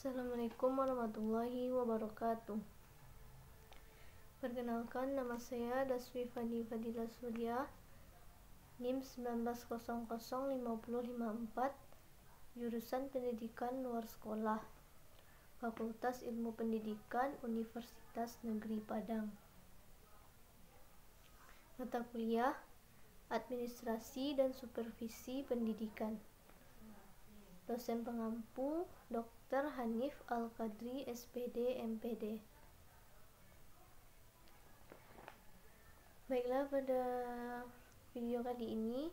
Assalamualaikum warahmatullahi wabarakatuh. Perkenalkan, nama saya Daswi Fadi Fadila Surya, NIM 19005054, jurusan Pendidikan Luar Sekolah, Fakultas Ilmu Pendidikan Universitas Negeri Padang. Mata kuliah Administrasi dan Supervisi Pendidikan. Dosen pengampu Dr. Hanif Al-Qadri, SPD, MPD. Baiklah, pada video kali ini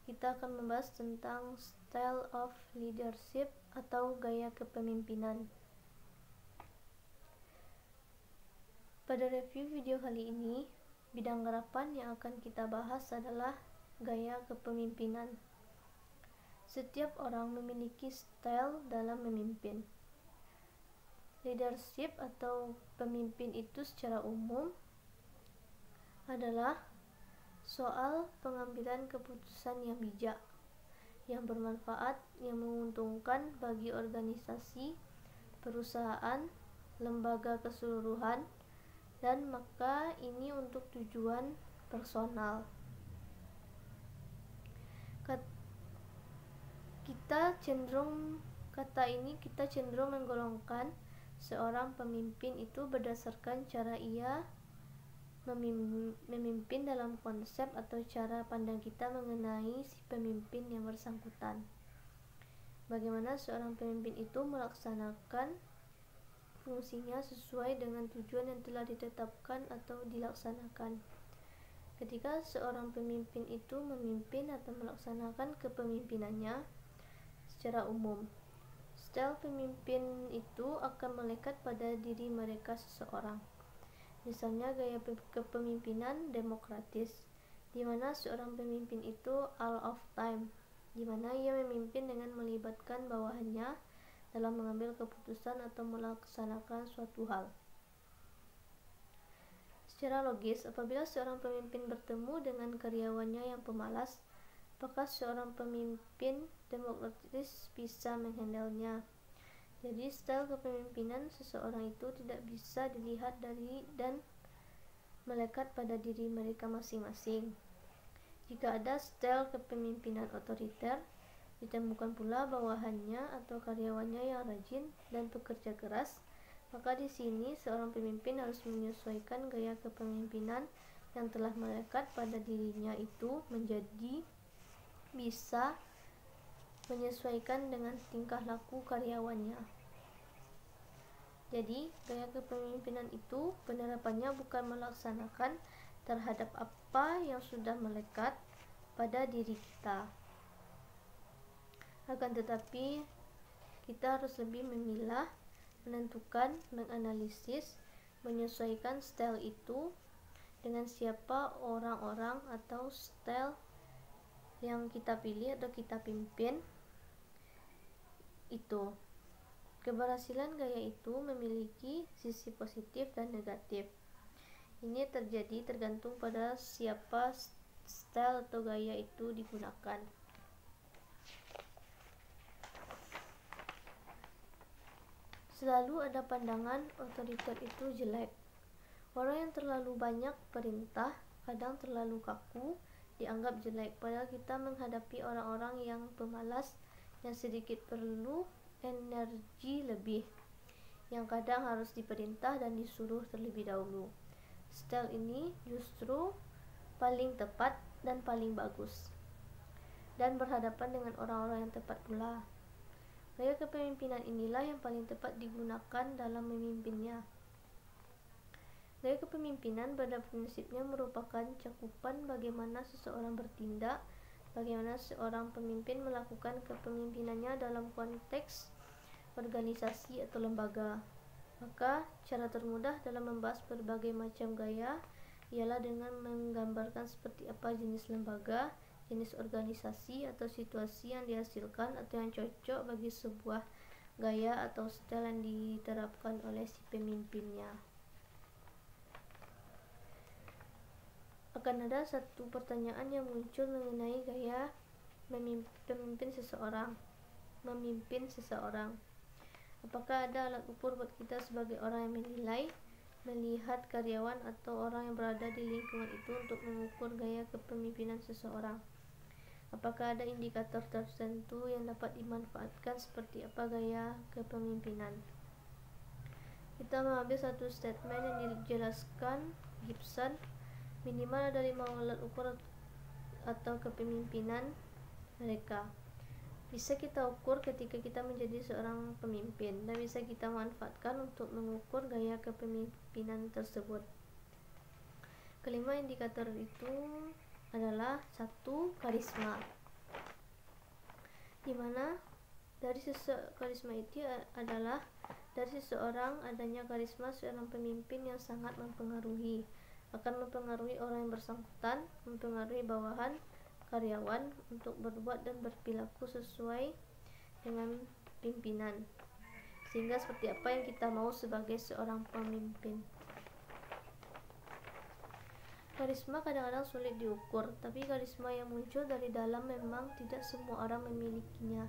kita akan membahas tentang style of leadership atau gaya kepemimpinan. Pada review video kali ini, bidang garapan yang akan kita bahas adalah gaya kepemimpinan. Setiap orang memiliki style dalam memimpin. Leadership atau pemimpin itu secara umum adalah soal pengambilan keputusan yang bijak, yang bermanfaat, yang menguntungkan bagi organisasi, perusahaan, lembaga keseluruhan, dan maka ini untuk tujuan personal. Kita cenderung menggolongkan seorang pemimpin itu berdasarkan cara ia memimpin dalam konsep atau cara pandang kita mengenai si pemimpin yang bersangkutan. Bagaimana seorang pemimpin itu melaksanakan fungsinya sesuai dengan tujuan yang telah ditetapkan atau dilaksanakan. Ketika seorang pemimpin itu memimpin atau melaksanakan kepemimpinannya secara umum, style pemimpin itu akan melekat pada diri mereka seseorang. Misalnya gaya kepemimpinan demokratis, di mana seorang pemimpin itu all of time, di mana ia memimpin dengan melibatkan bawahannya dalam mengambil keputusan atau melaksanakan suatu hal. Secara logis, apabila seorang pemimpin bertemu dengan karyawannya yang pemalas, apakah seorang pemimpin demokratis bisa menghandlenya? Jadi style kepemimpinan seseorang itu tidak bisa dilihat dari dan melekat pada diri mereka masing-masing. Jika ada style kepemimpinan otoriter, ditemukan pula bawahannya atau karyawannya yang rajin dan pekerja keras, maka di sini seorang pemimpin harus menyesuaikan gaya kepemimpinan yang telah melekat pada dirinya itu menjadi bisa menyesuaikan dengan tingkah laku karyawannya. Jadi, gaya kepemimpinan itu penerapannya bukan melaksanakan terhadap apa yang sudah melekat pada diri kita. Akan tetapi, kita harus lebih memilah, menentukan, menganalisis, menyesuaikan style itu dengan siapa orang-orang atau style yang kita pilih atau kita pimpin itu. Keberhasilan gaya itu memiliki sisi positif dan negatif. Ini terjadi tergantung pada siapa style atau gaya itu digunakan. Selalu ada pandangan otoriter itu jelek. Orang yang terlalu banyak perintah, kadang terlalu kaku, dianggap jelek. Padahal kita menghadapi orang-orang yang pemalas, yang sedikit perlu energi lebih, yang kadang harus diperintah dan disuruh terlebih dahulu. Style ini justru paling tepat dan paling bagus, dan berhadapan dengan orang-orang yang tepat pula. Gaya kepemimpinan inilah yang paling tepat digunakan dalam memimpinnya. Gaya kepemimpinan pada prinsipnya merupakan cakupan bagaimana seseorang bertindak, bagaimana seorang pemimpin melakukan kepemimpinannya dalam konteks organisasi atau lembaga. Maka, cara termudah dalam membahas berbagai macam gaya ialah dengan menggambarkan seperti apa jenis lembaga, jenis organisasi atau situasi yang dihasilkan atau yang cocok bagi sebuah gaya atau style yang diterapkan oleh si pemimpinnya. Akan ada satu pertanyaan yang muncul mengenai gaya memimpin seseorang. Apakah ada alat ukur buat kita sebagai orang yang menilai, melihat karyawan atau orang yang berada di lingkungan itu untuk mengukur gaya kepemimpinan seseorang? Apakah ada indikator tertentu yang dapat dimanfaatkan seperti apa gaya kepemimpinan? Kita mengambil satu statement yang dijelaskan Gibson, minimal ada 5 alat ukur atau kepemimpinan mereka. Bisa kita ukur ketika kita menjadi seorang pemimpin dan bisa kita manfaatkan untuk mengukur gaya kepemimpinan tersebut. Kelima indikator itu adalah 1. Karisma, dimana dari karisma itu adalah dari seseorang adanya karisma seorang pemimpin yang sangat mempengaruhi, akan mempengaruhi orang yang bersangkutan, mempengaruhi bawahan, karyawan untuk berbuat dan berperilaku sesuai dengan pimpinan, sehingga seperti apa yang kita mau sebagai seorang pemimpin. Karisma kadang-kadang sulit diukur, tapi karisma yang muncul dari dalam memang tidak semua orang memilikinya.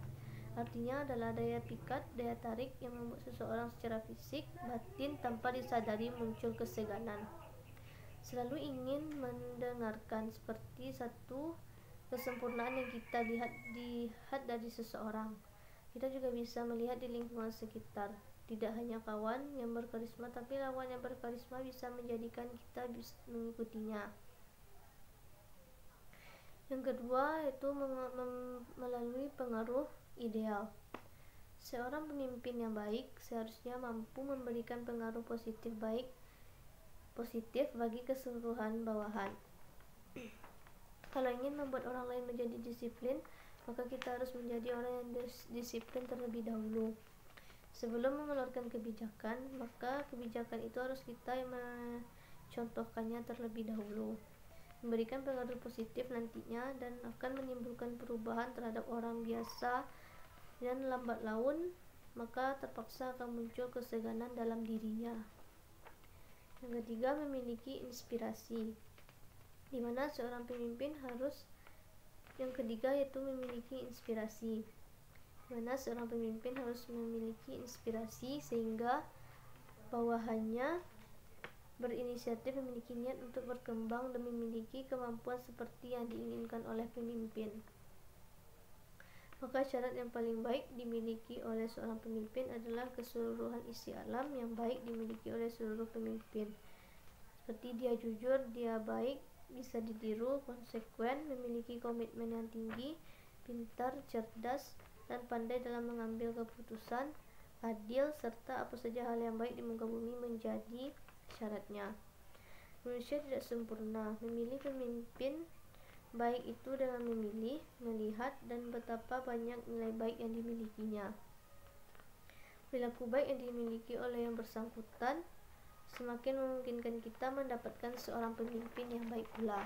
Artinya adalah daya pikat, daya tarik yang membuat seseorang secara fisik, batin tanpa disadari muncul keseganan. Selalu ingin mendengarkan seperti satu kesempurnaan yang kita lihat dari seseorang. Kita juga bisa melihat di lingkungan sekitar. Tidak hanya kawan yang berkarisma, tapi lawan yang berkarisma bisa menjadikan kita mengikutinya. Yang kedua yaitu melalui pengaruh ideal. Seorang pemimpin yang baik seharusnya mampu memberikan pengaruh positif bagi keseluruhan bawahan. Kalau ingin membuat orang lain menjadi disiplin, maka kita harus menjadi orang yang disiplin terlebih dahulu. Sebelum mengeluarkan kebijakan, maka kebijakan itu harus kita yang mencontohkannya terlebih dahulu. Memberikan pengaruh positif nantinya dan akan menimbulkan perubahan terhadap orang biasa, dan lambat laun maka terpaksa akan muncul keseganan dalam dirinya. Yang ketiga, memiliki inspirasi, di mana seorang pemimpin harus memiliki inspirasi, sehingga bawahannya berinisiatif, memiliki niat untuk berkembang dan memiliki kemampuan seperti yang diinginkan oleh pemimpin. Maka syarat yang paling baik dimiliki oleh seorang pemimpin adalah keseluruhan isi alam yang baik dimiliki oleh seluruh pemimpin, seperti dia jujur, dia baik, bisa ditiru, konsekuen, memiliki komitmen yang tinggi, pintar, cerdas, dan pandai dalam mengambil keputusan, adil, serta apa saja hal yang baik di muka bumi menjadi syaratnya. Manusia tidak sempurna. Memilih pemimpin baik itu dengan memilih, melihat, dan betapa banyak nilai baik yang dimilikinya. Perilaku baik yang dimiliki oleh yang bersangkutan semakin memungkinkan kita mendapatkan seorang pemimpin yang baik pula.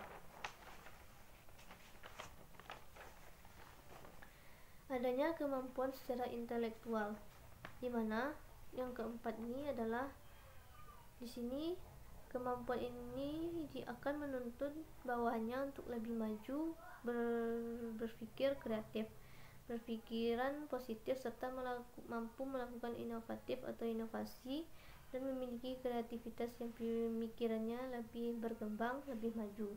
Adanya kemampuan secara intelektual, di mana yang keempat ini adalah di sini kemampuan ini akan menuntut bawahannya untuk lebih maju, berpikir kreatif, berpikiran positif, serta mampu melakukan inovatif atau inovasi, dan memiliki kreativitas yang pemikirannya lebih berkembang, lebih maju.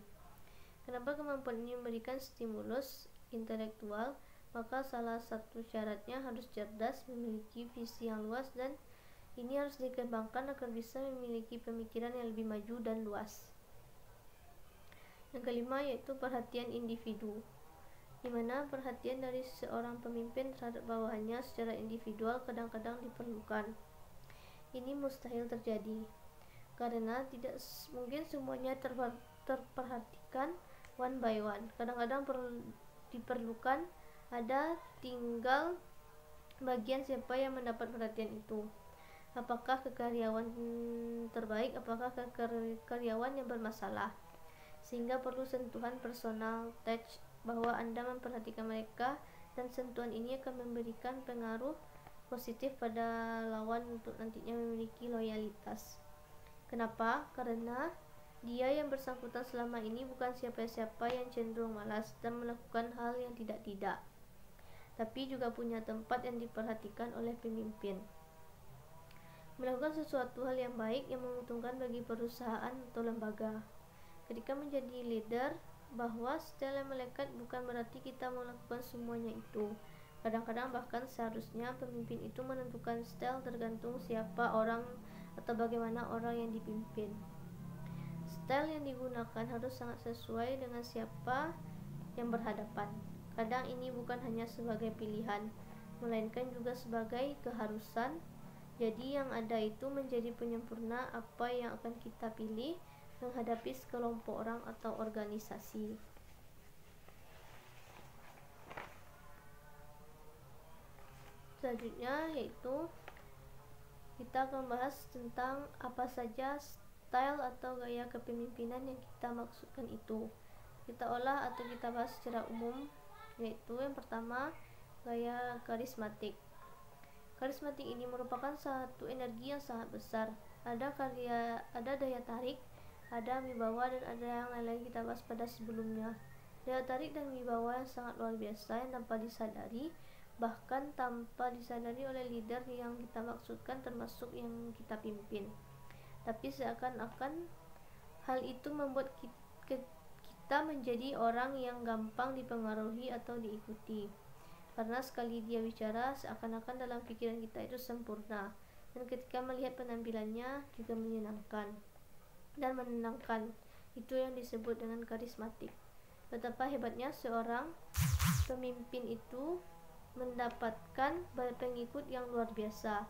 Kenapa kemampuan ini memberikan stimulus intelektual? Maka salah satu syaratnya harus cerdas, memiliki visi yang luas, dan ini harus dikembangkan agar bisa memiliki pemikiran yang lebih maju dan luas. Yang kelima yaitu perhatian individu, di mana perhatian dari seorang pemimpin terhadap bawahannya secara individual kadang-kadang diperlukan. Ini mustahil terjadi, karena tidak mungkin semuanya terperhatikan one by one. Kadang-kadang diperlukan ada tinggal bagian siapa yang mendapat perhatian itu. Apakah ke karyawan terbaik, apakah ke karyawan yang bermasalah, sehingga perlu sentuhan personal touch, bahwa Anda memperhatikan mereka, dan sentuhan ini akan memberikan pengaruh positif pada lawan untuk nantinya memiliki loyalitas. Kenapa? Karena dia yang bersangkutan selama ini bukan siapa-siapa yang cenderung malas dan melakukan hal yang tidak-tidak, tapi juga punya tempat yang diperhatikan oleh pemimpin. melakukan sesuatu hal yang baik yang menguntungkan bagi perusahaan atau lembaga. Ketika menjadi leader, bahwa style yang melekat bukan berarti kita melakukan semuanya itu. Kadang-kadang bahkan seharusnya pemimpin itu menentukan style tergantung siapa orang atau bagaimana orang yang dipimpin. Style yang digunakan harus sangat sesuai dengan siapa yang berhadapan. Kadang ini bukan hanya sebagai pilihan, melainkan juga sebagai keharusan. Jadi yang ada itu menjadi penyempurna apa yang akan kita pilih menghadapi sekelompok orang atau organisasi. Selanjutnya yaitu kita akan bahas tentang apa saja style atau gaya kepemimpinan yang kita maksudkan itu. Kita olah atau kita bahas secara umum, yaitu yang pertama, gaya karismatik. Karismatik ini merupakan satu energi yang sangat besar. Ada daya tarik, ada wibawa, dan ada yang lain-lain kita bahas pada sebelumnya. Daya tarik dan wibawa yang sangat luar biasa yang tanpa disadari, bahkan tanpa disadari oleh leader yang kita maksudkan termasuk yang kita pimpin. Tapi seakan-akan hal itu membuat kita menjadi orang yang gampang dipengaruhi atau diikuti. Karena sekali dia bicara, seakan-akan dalam pikiran kita itu sempurna, dan ketika melihat penampilannya juga menyenangkan dan menenangkan. Itu yang disebut dengan karismatik. Betapa hebatnya seorang pemimpin itu mendapatkan pengikut yang luar biasa.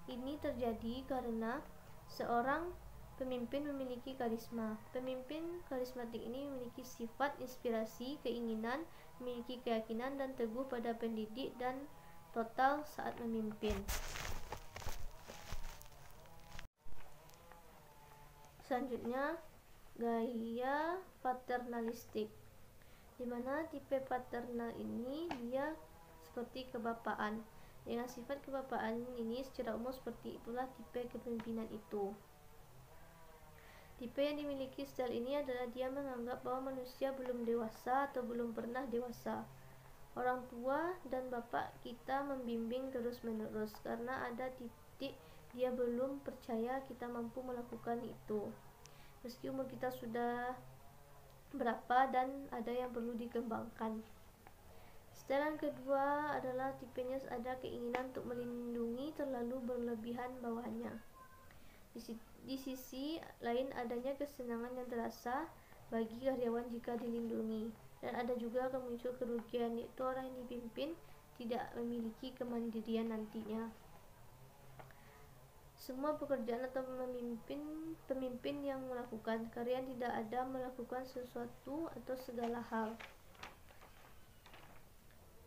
Ini terjadi karena seorang pemimpin memiliki karisma. Pemimpin karismatik ini memiliki sifat inspirasi, keinginan, memiliki keyakinan dan teguh pada pendidik dan total saat memimpin. Selanjutnya, gaya paternalistik, di mana tipe paternal ini dia seperti kebapaan. Dengan sifat kebapaan ini secara umum seperti itulah tipe kepemimpinan itu. Tipe yang dimiliki style ini adalah dia menganggap bahwa manusia belum dewasa atau belum pernah dewasa. Orang tua dan bapak kita membimbing terus-menerus karena ada titik dia belum percaya kita mampu melakukan itu. Meski umur kita sudah berapa dan ada yang perlu dikembangkan. Style yang kedua adalah tipenya ada keinginan untuk melindungi terlalu berlebihan bawahannya. Di sisi lain adanya kesenangan yang terasa bagi karyawan jika dilindungi, dan ada juga akan muncul kerugian, yaitu orang yang dipimpin tidak memiliki kemandirian nantinya. Semua pekerjaan atau pemimpin yang melakukan karyawan tidak ada melakukan sesuatu atau segala hal.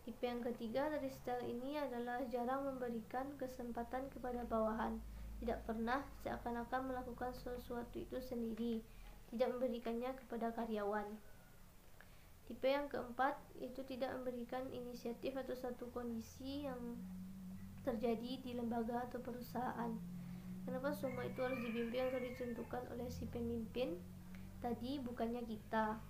Tipe yang ketiga dari style ini adalah jarang memberikan kesempatan kepada bawahan. Tidak pernah, seakan-akan melakukan sesuatu itu sendiri, tidak memberikannya kepada karyawan. Tipe yang keempat itu tidak memberikan inisiatif atau satu kondisi yang terjadi di lembaga atau perusahaan. Kenapa semua itu harus dipimpin atau ditentukan oleh si pemimpin tadi, bukannya kita.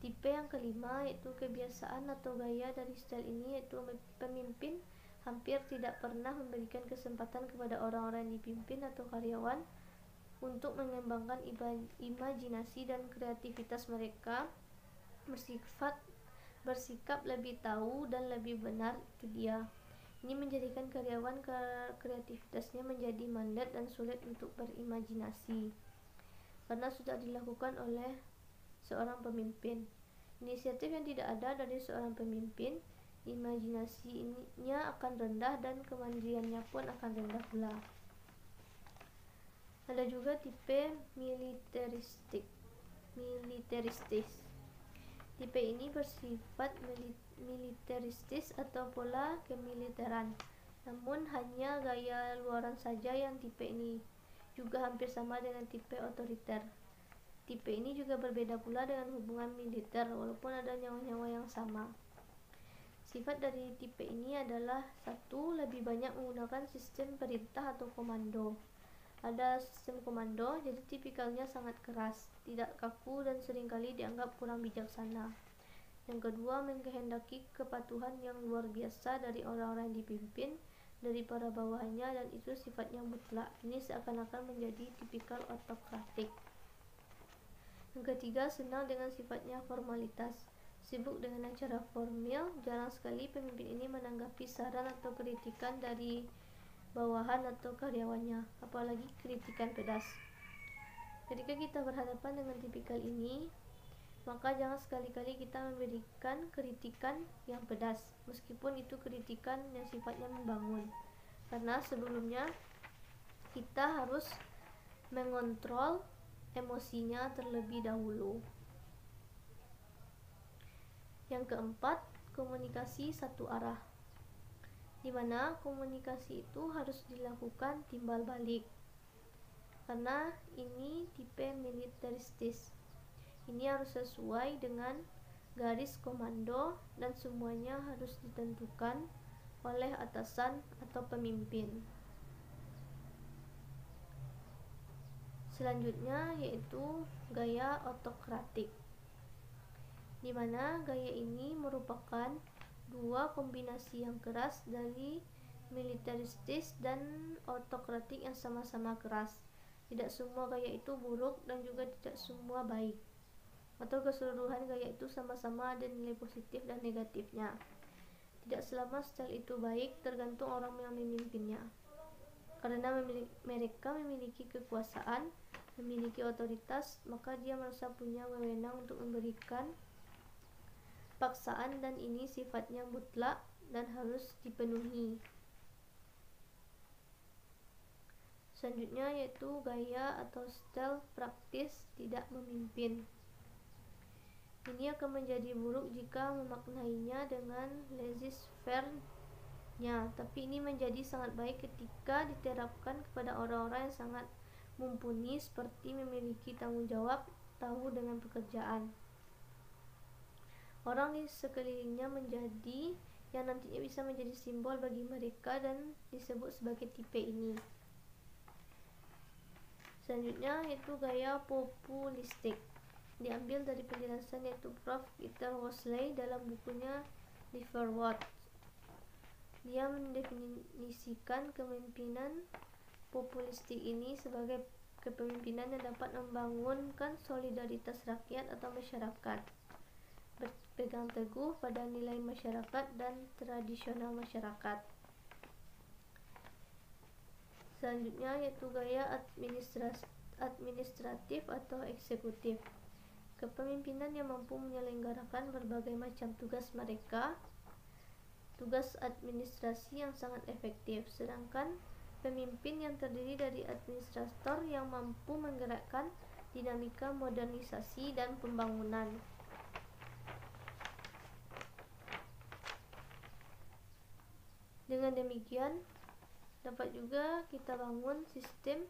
Tipe yang kelima yaitu kebiasaan atau gaya dari style ini, yaitu pemimpin hampir tidak pernah memberikan kesempatan kepada orang-orang yang dipimpin atau karyawan untuk mengembangkan imajinasi dan kreativitas mereka. Bersikap lebih tahu dan lebih benar, itu dia. Ini menjadikan karyawan kreativitasnya menjadi mandat dan sulit untuk berimajinasi karena sudah dilakukan oleh seorang pemimpin. Inisiatif yang tidak ada dari seorang pemimpin, imajinasinya akan rendah dan kemandiriannya pun akan rendah pula. Ada juga tipe militeristis. Tipe ini bersifat militeristis atau pola kemiliteran. Namun hanya gaya luaran saja yang tipe ini juga hampir sama dengan tipe otoriter. Tipe ini juga berbeda pula dengan hubungan militer, walaupun ada nyawa-nyawa yang sama. Sifat dari tipe ini adalah satu, lebih banyak menggunakan sistem perintah atau komando. Ada sistem komando, jadi tipikalnya sangat keras, tidak kaku dan seringkali dianggap kurang bijaksana. Yang kedua, mengkehendaki kepatuhan yang luar biasa dari orang-orang yang dipimpin, dari para bawahannya dan itu sifatnya mutlak. Ini seakan-akan menjadi tipikal otokratik. Yang ketiga, senang dengan sifatnya formalitas. Sibuk dengan acara formal, jarang sekali pemimpin ini menanggapi saran atau kritikan dari bawahan atau karyawannya, apalagi kritikan pedas. Ketika kita berhadapan dengan tipikal ini, maka jangan sekali-kali kita memberikan kritikan yang pedas, meskipun itu kritikan yang sifatnya membangun, karena sebelumnya kita harus mengontrol emosinya terlebih dahulu. Yang keempat, komunikasi satu arah, di mana komunikasi itu harus dilakukan timbal balik, karena ini tipe militeristis. Ini harus sesuai dengan garis komando dan semuanya harus ditentukan oleh atasan atau pemimpin. Selanjutnya yaitu gaya otokratik, di mana gaya ini merupakan dua kombinasi yang keras dari militeristis dan otokratik yang sama-sama keras. Tidak semua gaya itu buruk dan juga tidak semua baik, atau keseluruhan gaya itu sama-sama ada nilai positif dan negatifnya. Tidak selama style itu baik, tergantung orang yang memimpinnya. Karena mereka memiliki kekuasaan, memiliki otoritas, maka dia merasa punya wewenang untuk memberikan paksaan dan ini sifatnya mutlak dan harus dipenuhi. Selanjutnya yaitu gaya atau style praktis tidak memimpin. Ini akan menjadi buruk jika memaknainya dengan laissez-faire-nya, tapi ini menjadi sangat baik ketika diterapkan kepada orang-orang yang sangat mumpuni seperti memiliki tanggung jawab, tahu dengan pekerjaan. Orang di sekelilingnya menjadi yang nantinya bisa menjadi simbol bagi mereka dan disebut sebagai tipe ini. Selanjutnya yaitu gaya populistik, diambil dari penjelasan yaitu Prof. Peter Worsley dalam bukunya Liverwort. Dia mendefinisikan kepemimpinan populistik ini sebagai kepemimpinan yang dapat membangunkan solidaritas rakyat atau masyarakat, berpegang teguh pada nilai masyarakat dan tradisional masyarakat. Selanjutnya yaitu gaya administratif atau eksekutif, kepemimpinan yang mampu menyelenggarakan berbagai macam tugas mereka, tugas administrasi yang sangat efektif, sedangkan pemimpin yang terdiri dari administrator yang mampu menggerakkan dinamika modernisasi dan pembangunan. Dengan demikian, dapat juga kita bangun sistem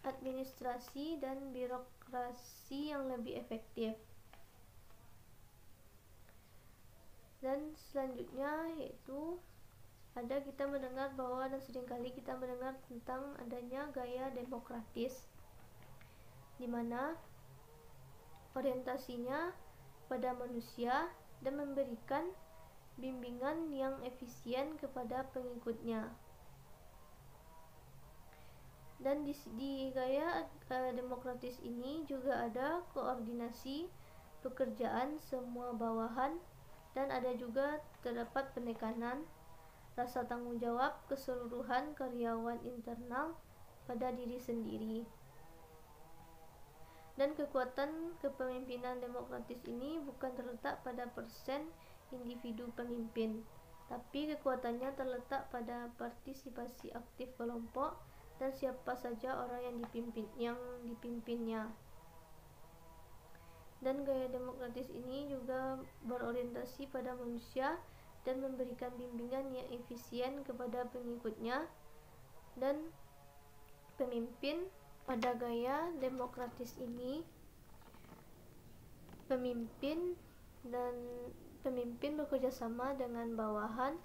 administrasi dan birokrasi yang lebih efektif. Dan selanjutnya yaitu kita mendengar bahwa dan seringkali kita mendengar tentang adanya gaya demokratis, di mana orientasinya pada manusia dan memberikan bimbingan yang efisien kepada pengikutnya. Dan di gaya demokratis ini juga ada koordinasi pekerjaan semua bawahan dan ada juga terdapat penekanan rasa tanggung jawab keseluruhan karyawan internal pada diri sendiri. Dan kekuatan kepemimpinan demokratis ini bukan terletak pada persen individu pemimpin, tapi kekuatannya terletak pada partisipasi aktif kelompok dan siapa saja orang yang dipimpinnya. Dan gaya demokratis ini juga berorientasi pada manusia dan memberikan bimbingan yang efisien kepada pengikutnya. Dan pemimpin pada gaya demokratis ini, pemimpin bekerja sama dengan bawahan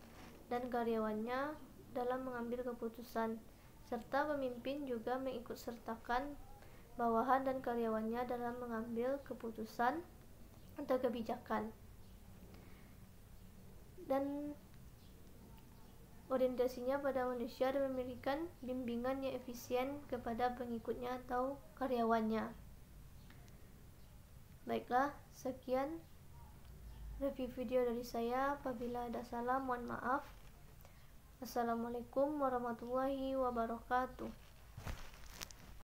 dan karyawannya dalam mengambil keputusan, serta pemimpin juga mengikutsertakan bawahan dan karyawannya dalam mengambil keputusan atau kebijakan. Dan orientasinya pada manusia dan memberikan bimbingan yang efisien kepada pengikutnya atau karyawannya. Baiklah, sekian review video dari saya. Apabila ada salah, mohon maaf. Assalamualaikum warahmatullahi wabarakatuh.